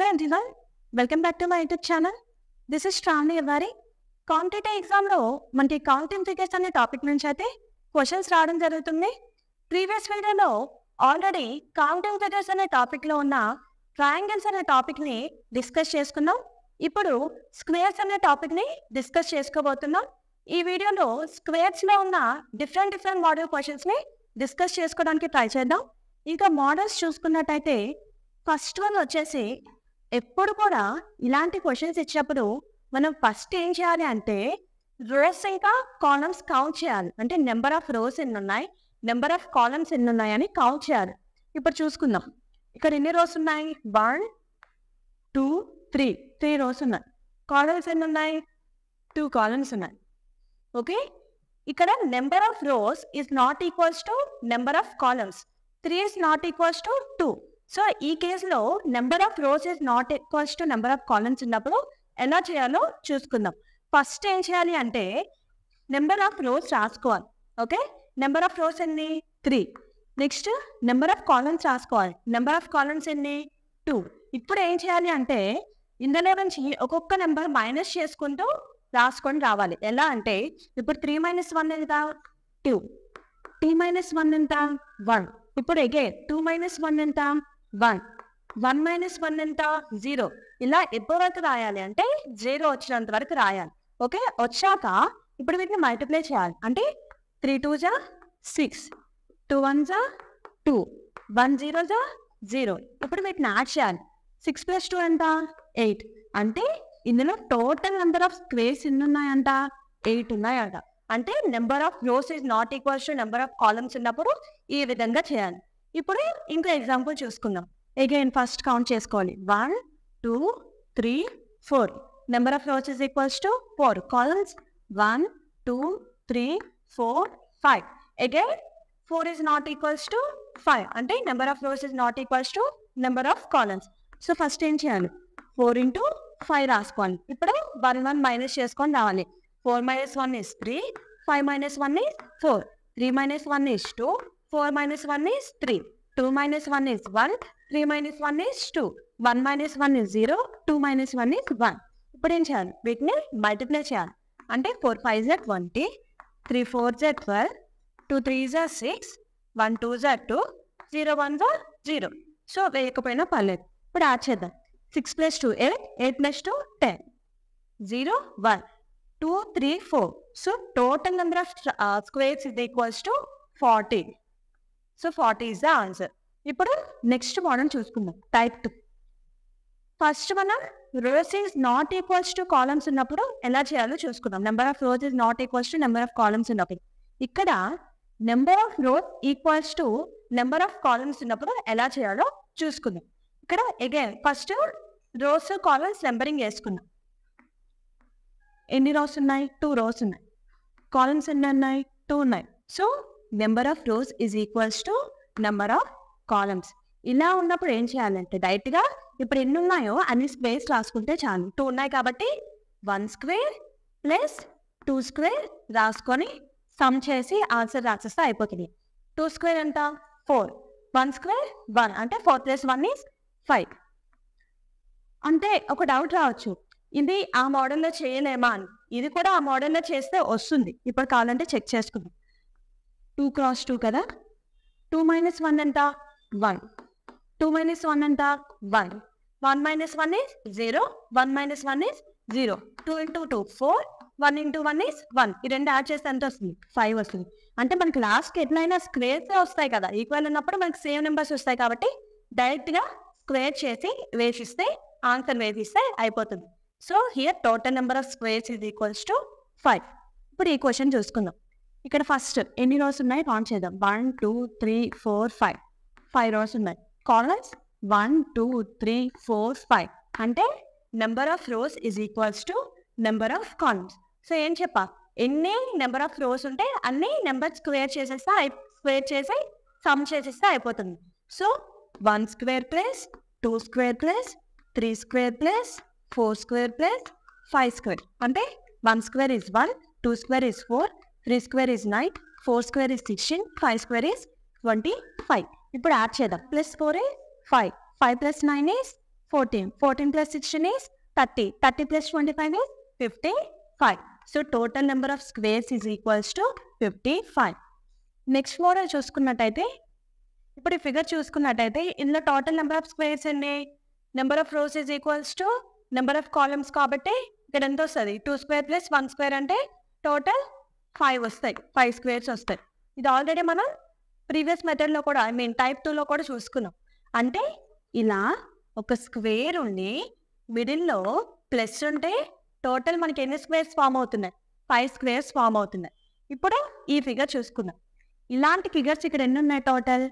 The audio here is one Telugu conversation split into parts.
Hello everyone, welcome back to my YouTube channel. This is Shravani Avari. Competitive ఎగ్జామ్లో మనకి కౌంటింగ్ ఫిగర్స్ అనే టాపిక్ నుంచి అయితే క్వశ్చన్స్ రావడం జరుగుతుంది. ప్రీవియస్ వీడియోలో ఆల్రెడీ కౌంటింగ్ ఫిగర్స్ అనే టాపిక్లో ఉన్న ట్రయాంగిల్స్ అనే టాపిక్ని డిస్కస్ చేసుకున్నాం. ఇప్పుడు స్క్వేర్స్ అనే టాపిక్ని డిస్కస్ చేసుకోబోతున్నాం. ఈ వీడియోలో స్క్వేర్స్లో ఉన్న డిఫరెంట్ మోడల్ క్వశ్చన్స్ని డిస్కస్ చేసుకోవడానికి ట్రై చేద్దాం. ఇంకా మోడల్స్ చూసుకున్నట్టయితే ఫస్ట్ వన్ వచ్చేసి ఎప్పుడు కూడా ఇలాంటి క్వశ్చన్స్ ఇచ్చినప్పుడు మనం ఫస్ట్ ఏం చేయాలి అంటే రోస్ ఇంకా కాలమ్స్ కౌంట్ చేయాలి. అంటే నెంబర్ ఆఫ్ రోస్ ఎన్ని ఉన్నాయి, నెంబర్ ఆఫ్ కాలమ్స్ ఎన్ని ఉన్నాయి అని కౌంట్ చేయాలి. ఇప్పుడు చూసుకుందాం, ఇక్కడ ఎన్ని రోస్ ఉన్నాయి? 1 2 3 రోస్ ఉన్నాయి. కాలమ్స్ ఎన్ని ఉన్నాయి? 2 కాలమ్స్ ఉన్నాయి. ఓకే, ఇక్కడ number of rows is not equals to number of columns. 3 is not equals to 2. So ఈ కేసులో number of rows is not equals to number of columns ఉన్నప్పుడు ఎలా చేయాలో చూసుకుందాం. ఫస్ట్ ఏం చేయాలి అంటే నెంబర్ ఆఫ్ రోస్ రాసుకోవాలి. ఓకే, నెంబర్ ఆఫ్ రోస్ ఎన్ని? 3. నెక్స్ట్ నెంబర్ ఆఫ్ కాలమ్స్ రాసుకోవాలి. నెంబర్ ఆఫ్ కాలమ్స్ ఎన్ని? 2. ఇప్పుడు ఏం చేయాలి అంటే ఇందులో నుంచి ఒక్కొక్క నెంబర్ మైనస్ చేసుకుంటూ రాసుకొని రావాలి. ఎలా అంటే ఇప్పుడు 3 - 1 ఎంత? 2. 3 - 1 ఎంత? 1. ఇప్పుడు అగైన్ 2 - 1 ఎంత? 1. 1 - 1 ఎంత? 0. ఇలా ఎప్పటి వరకు రాయాలి అంటే 0 వచ్చినంత వరకు రాయాలి. ఓకే, వచ్చాక ఇప్పుడు వీటిని మల్టిప్లై చేయాలి. అంటే 3 2 జా 6, 2 1 జా 2, 1 0 జా 0. ఇప్పుడు వీటిని యాడ్ చేయాలి. 6 + 2 ఎంత? 8. అంటే ఇందులో టోటల్ నెంబర్ ఆఫ్ స్క్వేర్స్ ఎన్ని ఉన్నాయంట? 8 ఉన్నాయంట. అంటే number of rows is not equals to number of columns ఉన్నప్పుడు ఈ విధంగా చేయాలి. ఇప్పుడు ఇంకో ఎగ్జాంపుల్ చూసుకుందాం. అగైన్ ఫస్ట్ కౌంట్ చేసుకోవాలి. 1 2 3 4. Number of rows is equals to 4. Columns 1 2 3 4 5. Again 4 is not equals to 5. అంటే number of rows is not equals to number of columns. So first ఏం చేయాలి? 4 × 5 రాసుకోవాలి. ఇప్పుడు 1 1 మైనస్ చేసుకొని రావాలి. 4 - 1 is 3, 5 - 1 is 4, 3 - 1 is 2, 4 - 1 is 3, 2 - 1 is 1, 3 - 1 is 2, 1 - 1 is 0, 2 - 1 is 1. ఇప్పుడు ఏం చేయాలి? వీటిని మల్టిప్లై చేయాలి. అంటే 4 5 is 20, 3 4 is 12, 2 3 is 6, 1 2 is 2, 0 1 is 0. So వేయకపోయినా పర్లేదు. ఇప్పుడు యాడ్ చేద్దాం. 6 + 2 8, 8 + 2 10, 0 1 2 3 4. So total number of squares is equals to 40. So 40 is the answer. ఇప్పుడు నెక్స్ట్ మోడల్ చూసుకుందాం. టైప్ 2. ఫస్ట్ మనం rows is not equals to columns ఉన్నప్పుడు ఎలా చేయాలో చూసుకుందాం. Number of rows is not equals to number of columns ఉన్నప్పుడు. ఇక్కడ number of rows equals to number of columns ఉన్నప్పుడు ఎలా చేయాలో చూసుకుందాం. ఇక్కడ again first rows columns numbering వేసుకుందాం. ఎన్ని రోస్ ఉన్నాయి? 2 రోస్ ఉన్నాయి. కాలమ్స్ ఎన్ని ఉన్నాయి? 2 ఉన్నాయి. So number of rows is equals to number of columns. ఇలా ఉన్నప్పుడు ఏం చేయాలంటే డైరెక్ట్గా ఇప్పుడు ఎన్ని ఉన్నాయో అన్ని స్క్వేర్స్ రాసుకుంటే చాలు. 2 ఉన్నాయి కాబట్టి 1 స్క్వేర్ + 2 స్క్వేర్ రాసుకొని సమ్ చేసి ఆన్సర్ రాసేస్తే అయిపోతుంది. 2 స్క్వేర్ ఎంత? 4, 1 స్క్వేర్ 1. అంటే 4 + 1 is 5. అంటే ఒక డౌట్ రావచ్చు, ఇది ఆ మోడల్లో చేయలేమా అని. ఇది కూడా ఆ మోడల్లో చేస్తే వస్తుంది. ఇప్పుడు కావాలంటే చెక్ చేసుకుందాం. 2 × 2 కదా. 2 - 1 ఎంత? 1. 2 - 1 ఎంత? 1. 1 - 1 is 0, 1 - 1 is 0. 2 × 2 4, 1 × 1 is 1. ఈ రెండు యాడ్ చేస్తే ఎంత వస్తుంది? 5 వస్తుంది. అంటే మనకి లాస్ట్కి ఎట్లయినా స్క్వేర్సే వస్తాయి కదా. ఈక్వల్ ఉన్నప్పుడు మనకి సేమ్ నెంబర్స్ వస్తాయి కాబట్టి డైరెక్ట్గా స్క్వేర్ చేసి వేసిస్తే ఆన్సర్ వేసిస్తే అయిపోతుంది. So here total number of squares is equals to 5. ఇప్పుడు ఈ క్వశ్చన్ చూసుకుందాం. ఇక్కడ ఫస్ట్ ఎన్ని రోస్ ఉన్నాయి కౌంట్ చేద్దాం. 1 2 3 4 5. 5 రోస్ ఉన్నాయి. కాలమ్స్ 1 2 3 4 5. అంటే number of rows is equals to number of columns. So ఏం చెప్పా, ఎన్ని నెంబర్ ఆఫ్ రోస్ ఉంటే అన్ని నెంబర్ స్క్వేర్ చేసి సమ్ చేసేస్తే అయిపోతుంది. So 1 square + 2 square + 3 square + 4 square + 5 square. అంటే 1 square is 1, 2 square is 4, 3 square is 9, 4 square is 16, 5 square is 25. ఇప్పుడు యాడ్ చేద్దాం. +4 is 5, 5 + 9 is 14. 14 plus 16 is 30. 30 plus 25 is 55. So total number of squares is equals to 55. Next model చూసుకున్నట్టయితే ఇప్పుడు ఈ ఫిగర్ చూసుకున్నట్టయితే ఇందులో టోటల్ నెంబర్ ఆఫ్ స్క్వేర్స్ ఎన్ని, number of rows is equals to number of columns కాబట్టి ఇక్కడ ఎంత వస్తుంది 2 స్క్వేర్ ప్లస్ 1 స్క్వేర్ అంటే టోటల్ 5 వస్తాయి, 5 స్క్వేర్స్ వస్తాయి. ఇది ఆల్రెడీ మనం ప్రీవియస్ మెథడ్లో కూడా టైప్ 2లో కూడా చూసుకున్నాం. అంటే ఇలా ఒక స్క్వేర్ ఉండి మిడిల్లో ప్లస్ ఉంటే టోటల్ మనకి ఎన్ని స్క్వేర్స్ ఫామ్ అవుతున్నాయి, 5 స్క్వేర్స్ ఫామ్ అవుతున్నాయి. ఇప్పుడు ఈ ఫిగర్ చూసుకుందాం. ఇలాంటి ఫిగర్స్ ఇక్కడ ఎన్ని ఉన్నాయి టోటల్,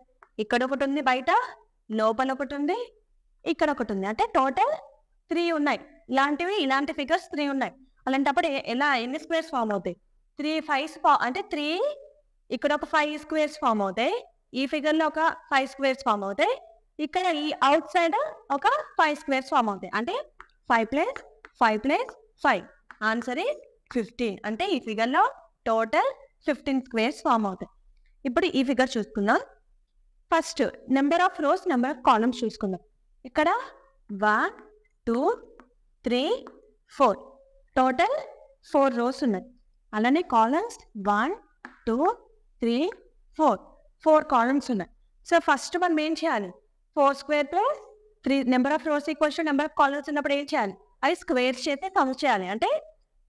ఇక్కడ ఒకటి ఉంది, బయట లోపల ఒకటి ఉంది, ఇక్కడ ఒకటి ఉంది, అంటే టోటల్ 3 ఉన్నాయి. ఇలాంటి ఫిగర్స్ 3 ఉన్నాయి. అలాంటప్పుడు ఎలా ఎన్ని స్క్వేర్స్ ఫామ్ అవుతాయి, 3 5 అంటే 3 ఇక్కడ ఒక 5 స్క్వేర్స్ ఫామ్ అవుతాయి, ఈ ఫిగర్లో ఒక 5 స్క్వేర్స్ ఫామ్ అవుతాయి, ఇక్కడ ఈ అవుట్ సైడ్ ఒక 5 స్క్వేర్స్ ఫామ్ అవుతాయి. అంటే 5 ప్లస్ 5 ప్లస్ 5 ఆన్సర్ ఈజ్ 15. అంటే ఈ ఫిగర్లో టోటల్ 15 స్క్వేర్స్ ఫామ్ అవుతాయి. ఇప్పుడు ఈ ఫిగర్ చూసుకుందాం. First number of rose, number of columns చూసుకుందాం. ఇక్కడ 1 2 3 4 టోటల్ 4 రోస్ ఉన్నాయి. అలానే కాలమ్స్ 1 2 3 4 కాలమ్స్ ఉన్నాయి. సో ఫస్ట్ మనం ఏం చేయాలి, 4 square plus 3 number of rows equals to number of columns ఉన్నప్పుడు ఏం చేయాలి, అవి స్క్వేర్స్ చేస్తే సమ్ చేయాలి. అంటే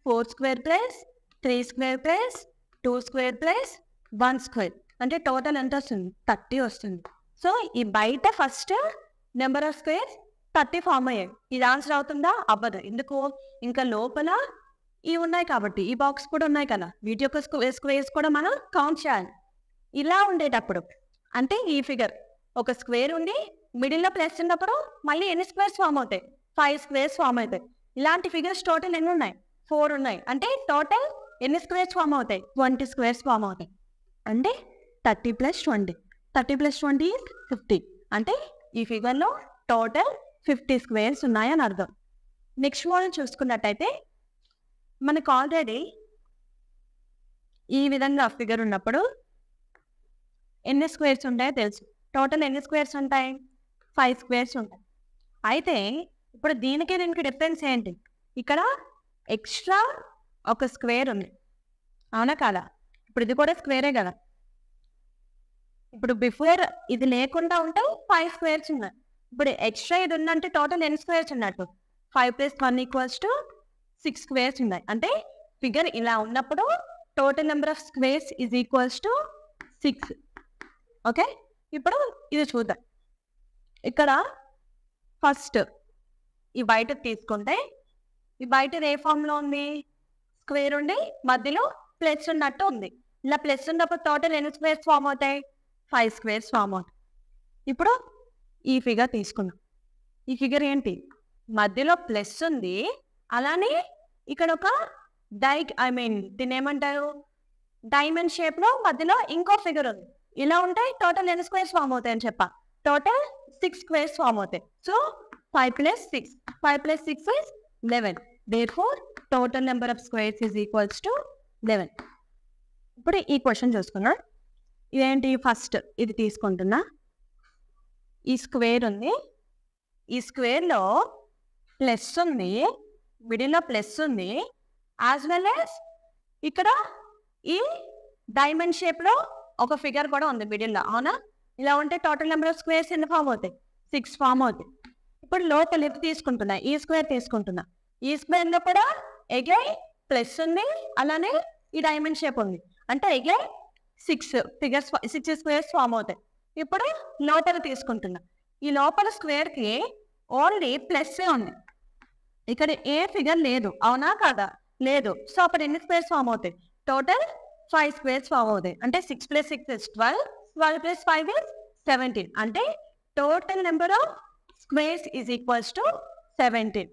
4 square plus 3 square plus 2 square plus 1 square అంటే టోటల్ ఎంత వస్తుంది, 30 వస్తుంది. సో ఈ బయట first number of squares 30 form అయ్యాయి. ఇది ఆన్సర్ అవుతుందా, అవ్వదు. ఎందుకు, ఇంకా లోపల ఇవి ఉన్నాయి కాబట్టి, ఈ బాక్స్ కూడా ఉన్నాయి కదా, వీటి యొక్క స్క్వేర్స్ కూడా మనం కౌంట్ చేయాలి. ఇలా ఉండేటప్పుడు అంటే ఈ ఫిగర్ ఒక స్క్వేర్ ఉండి మిడిల్లో ప్లస్ ఉన్నప్పుడు మళ్ళీ ఎన్ని స్క్వేర్స్ ఫామ్ అవుతాయి, 5 స్క్వేర్స్ ఫామ్ అవుతాయి. ఇలాంటి ఫిగర్స్ టోటల్ ఎన్ని ఉన్నాయి, 4 ఉన్నాయి. అంటే టోటల్ ఎన్ని స్క్వేర్స్ ఫామ్ అవుతాయి, 20 స్క్వేర్స్ ఫామ్ అవుతాయి. అంటే 30 ప్లస్ 20 30 ప్లస్ 20 is 50. అంటే ఈ ఫిగర్లో టోటల్ 50 స్క్వేర్స్ ఉన్నాయని అర్థం. నెక్స్ట్ మోడల్ చూసుకున్నట్టయితే మనకు ఆల్రెడీ ఈ విధంగా ఫిగర్ ఉన్నప్పుడు ఎన్ని స్క్వేర్స్ ఉంటాయో తెలుసు. టోటల్ ఎన్ని స్క్వేర్స్ ఉంటాయి, 5 స్క్వేర్స్ ఉంటాయి. అయితే ఇప్పుడు దీనికి డిఫరెన్స్ ఏంటి, ఇక్కడ ఎక్స్ట్రా ఒక స్క్వేర్ ఉంది, అవునా కాదా. ఇప్పుడు ఇది కూడా స్క్వేరే కదా. ఇప్పుడు బిఫోర్ ఇది లేకుండా ఉంటే 5 స్క్వేర్స్ ఉన్నాయి. ఇప్పుడు ఎక్స్ట్రా ఇది ఉందంటే టోటల్ ఎన్ని స్క్వేర్స్ ఉన్నట్టు, 5 ప్లస్ 1 ఈక్వల్స్ టు 6 స్క్వేర్స్ ఉన్నాయి. అంటే ఫిగర్ ఇలా ఉన్నప్పుడు total number of squares is equals to 6. Okay, ఇప్పుడు ఇది చూద్దాం. ఇక్కడ ఫస్ట్ ఈ బయట తీసుకుంటే ఈ బయట ఏ ఫామ్లో ఉంది, స్క్వేర్ ఉండి మధ్యలో ప్లస్ ఉన్నట్టు ఉంది. ఇలా ప్లస్ ఉన్నప్పుడు టోటల్ ఎన్ని స్క్వేర్స్ ఫామ్ అవుతాయి, 5 స్క్వేర్స్ ఫామ్ అవుతాయి. ఇప్పుడు ఈ ఫిగర్ తీసుకుందాం. ఈ ఫిగర్ ఏంటి, మధ్యలో ప్లస్ ఉంది, అలానే ఇక్కడ ఒక దీన్ని ఏమంటారు, డైమండ్ షేప్లో మధ్యలో ఇంకో ఫిగర్ ఉంది. ఇలా ఉంటే టోటల్ ఎన్ని స్క్వేర్స్ ఫామ్ అవుతాయి అని చెప్పా, టోటల్ 6 స్క్వేర్స్ ఫామ్ అవుతాయి. So 5 plus 6 is 11. Therefore total number of squares is equals to 11. ఇప్పుడు ఈ క్వశ్చన్ చూసుకున్నా. ఇదేంటి, ఫస్ట్ ఇది తీసుకుంటున్నా. ఈ స్క్వేర్ ఉంది, ఈ స్క్వేర్లో ప్లస్ ఉంది, మిడిల్లో ప్లస్ ఉంది, యాజ్ వెల్ యాజ్ ఇక్కడ ఈ డైమండ్ షేప్లో ఒక ఫిగర్ కూడా ఉంది మిడిల్లో, అవునా. ఇలా ఉంటే టోటల్ నెంబర్ ఆఫ్ స్క్వేర్స్ ఎన్ని ఫామ్ అవుతాయి, 6 ఫామ్ అవుతాయి. ఇప్పుడు లోపల ఇది తీసుకుంటున్నా, ఈ స్క్వేర్ తీసుకుంటున్నా. ఈ స్క్వేర్లో కూడా ఎగైన్ ప్లస్ ఉంది, అలానే ఈ డైమండ్ షేప్ ఉంది. అంటే ఎగైన్ 6 స్క్వేర్స్ ఫామ్ అవుతాయి. ఇప్పుడు లోపల తీసుకుంటున్నా. ఈ లోపల స్క్వేర్కి ఓన్లీ ప్లస్ ఉంది, ఇక్కడ ఏ ఫిగర్ లేదు, అవునా కాదా, లేదు. సో అప్పుడు ఎన్ని స్క్వేర్స్ ఫామ్ అవుతాయి, టోటల్ 5 స్క్వేర్స్ ఫామ్ అవుతాయి. అంటే 6 ప్లస్ 6 is 12, 12 ప్లస్ 5 is 17. అంటే total number of squares is equals to 17.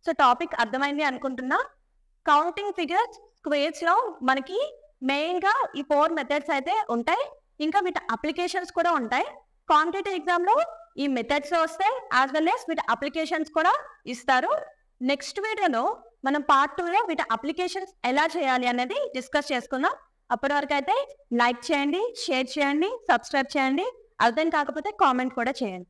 So topic అర్థమైంది అనుకుంటున్నా. కౌంటింగ్ ఫిగర్స్ స్క్వేర్స్లో మనకి మెయిన్గా ఈ 4 మెథడ్స్ అయితే ఉంటాయి. ఇంకా వీటి అప్లికేషన్స్ కూడా ఉంటాయి. కాంపిటేటివ్ ఎగ్జామ్లో ఈ మెథడ్స్ వస్తాయి, యాజ్ వెల్ యాజ్ వీటి అప్లికేషన్స్ కూడా ఇస్తారు. నెక్స్ట్ వీడియోలో మనం పార్ట్ 2లో వీటి అప్లికేషన్స్ ఎలా చేయాలి అనేది డిస్కస్ చేసుకుందాం. అప్పటి వరకు అయితే లైక్ చేయండి, షేర్ చేయండి, సబ్స్క్రైబ్ చేయండి. అర్థం కాకపోతే కామెంట్ కూడా చేయండి.